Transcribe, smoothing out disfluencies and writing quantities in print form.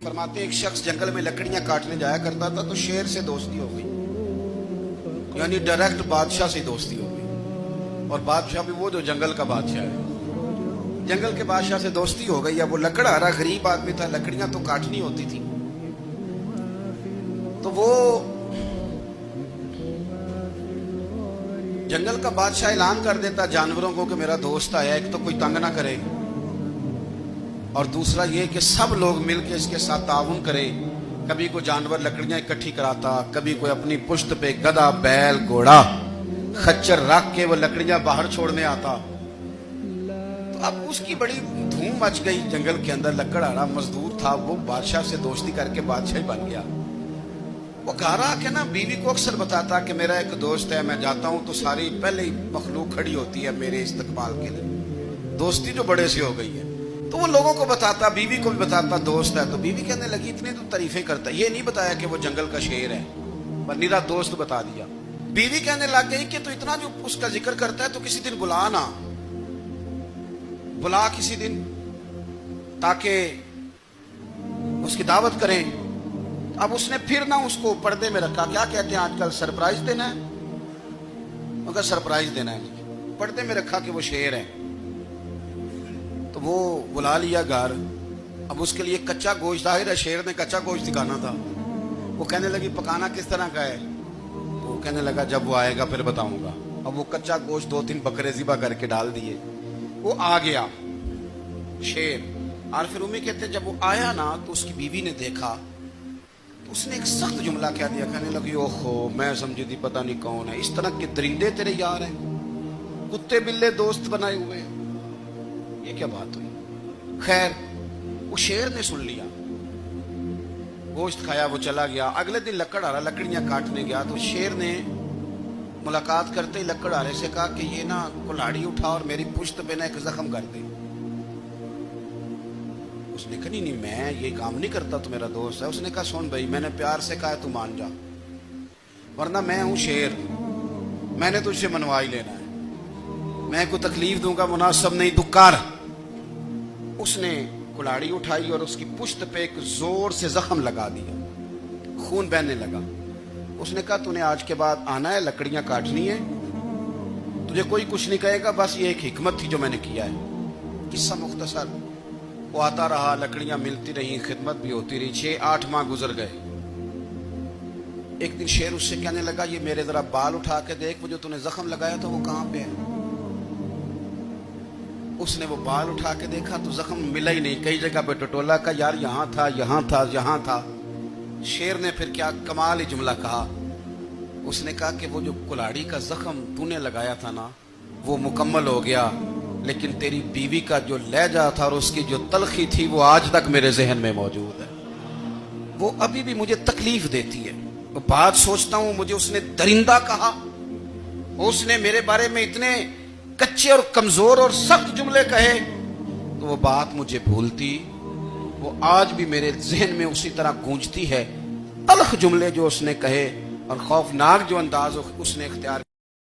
फरमाते एक शख्स जंगल में लकड़ियां काटने जाया करता था तो शेर से दोस्ती हो गई, यानी डायरेक्ट बादशाह से दोस्ती हो गई। और बादशाह भी वो जो जंगल का बादशाह है, जंगल के बादशाह से दोस्ती हो गई। अब वो लकड़हारा गरीब आदमी था, लकड़ियां तो काटनी होती थी। तो वो जंगल का बादशाह ऐलान कर देता जानवरों को कि मेरा दोस्त आया, एक तो कोई तंग ना करे और दूसरा ये कि सब लोग मिलकर इसके साथ ताउन करें। कभी कोई जानवर लकड़ियां इकट्ठी कराता, कभी कोई अपनी पुश्त पे गधा, बैल, घोड़ा, खच्चर रख के वो लकड़ियां बाहर छोड़ने आता। तो अब उसकी बड़ी धूम मच गई जंगल के अंदर। लकड़हारा मजदूर था, वो बादशाह से दोस्ती करके बादशाह ही बन गया। वो घर आके ना बीवी को अक्सर बताता कि मेरा एक दोस्त है, मैं जाता हूं तो सारी पहले ही मखलूक खड़ी होती है मेरे इस्तकबाल के लिए। दोस्ती जो बड़े से हो गई है। तो वो लोगों को बताता, बीवी को भी बताता दोस्त है। तो बीवी कहने लगी इतनी तो तारीफें करता, ये नहीं बताया कि वो जंगल का शेर है, पर निरा दोस्त बता दिया। बीवी कहने लग गई कि तो इतना जो उसका जिक्र करता है तो किसी दिन बुला ना, बुला किसी दिन ताकि उसकी दावत करें। अब उसने फिर ना उसको पर्दे में रखा। क्या कहते हैं आजकल, सरप्राइज देना है, मगर सरप्राइज देना है, पर्दे में रखा कि वो शेर है। तो वो बुला लिया घर। अब उसके लिए कच्चा गोश्त, जाहिर है शेर ने कच्चा गोश्त दिखाना था। वो कहने लगी पकाना किस तरह का है? वो कहने लगा जब वो आएगा फिर बताऊंगा। अब वो कच्चा गोश्त 2-3 बकरे ज़िबा करके डाल दिए। वो आ गया शेर। और फिर उम्मी कहते जब वो आया ना तो उसकी बीवी ने देखा तो उसने एक सख्त जुमला कह दिया। कहने लगी ओहो, मैं समझी थी पता नहीं कौन है, इस तरह के दरिंदे तेरे यार हैं, कुत्ते बिल्ले दोस्त बनाए हुए हैं, ये क्या बात हुई? खैर वो शेर ने सुन लिया, गोश्त खाया, वो चला गया। अगले दिन लकड़हारा लकड़ियां काटने गया तो शेर ने मुलाकात करते ही लकड़हारे से कहा कि ये ना कुल्हाड़ी उठा और मेरी पुश्त पे ना एक जख्म कर दे। उसने कहा नहीं मैं ये काम नहीं करता, तो मेरा दोस्त है। उसने कहा सुन भाई, मैंने प्यार से कहा तू मान जा, वरना मैं हूं शेर, मैंने तुझसे मनवा ही लेना है, मैं कोई तकलीफ दूंगा मुनासिब नहीं, तू कर। उसने कुल्हाड़ी उठाई और उसकी पुश्त पे एक जोर से जख्म लगा दिया, खून बहने लगा। उसने कहा तूने आज के बाद आना है, लकड़ियां काटनी है, तुझे कोई कुछ नहीं कहेगा, बस ये एक हिकमत थी जो मैंने किया है। किस्सा मुख्तसर। वो आता रहा, लकड़ियां मिलती रही, खिदमत भी होती रही। 6-8 माह गुजर गए। एक दिन शेर उससे कहने लगा ये मेरे जरा बाल उठा के देख, वो जो तूने जख्म लगाया था वो कहां पे है? उसने वो बाल उठा के देखा तो जख्म मिला ही नहीं, कई जगह पे टटोला का यार यहां था, यहां था, यहां था। शेर ने फिर क्या कमाल ही जुमला कहा। उसने कहा कि वो जो कुल्हाड़ी का जख्म तूने लगाया था ना वो मुकम्मल हो गया, लेकिन तेरी बीवी का जो लहजा था और उसकी जो तलखी थी वो आज तक मेरे जहन में मौजूद है, वो अभी भी मुझे तकलीफ देती है। वो बात सोचता हूं, मुझे उसने दरिंदा कहा, उसने मेरे बारे में इतने कच्चे और कमजोर और सख्त जुमले कहे, तो वो बात मुझे भूलती, वो आज भी मेरे जहन में उसी तरह गूंजती है। तल्ख जुमले जो उसने कहे और खौफनाक जो अंदाज उसने इख्तियार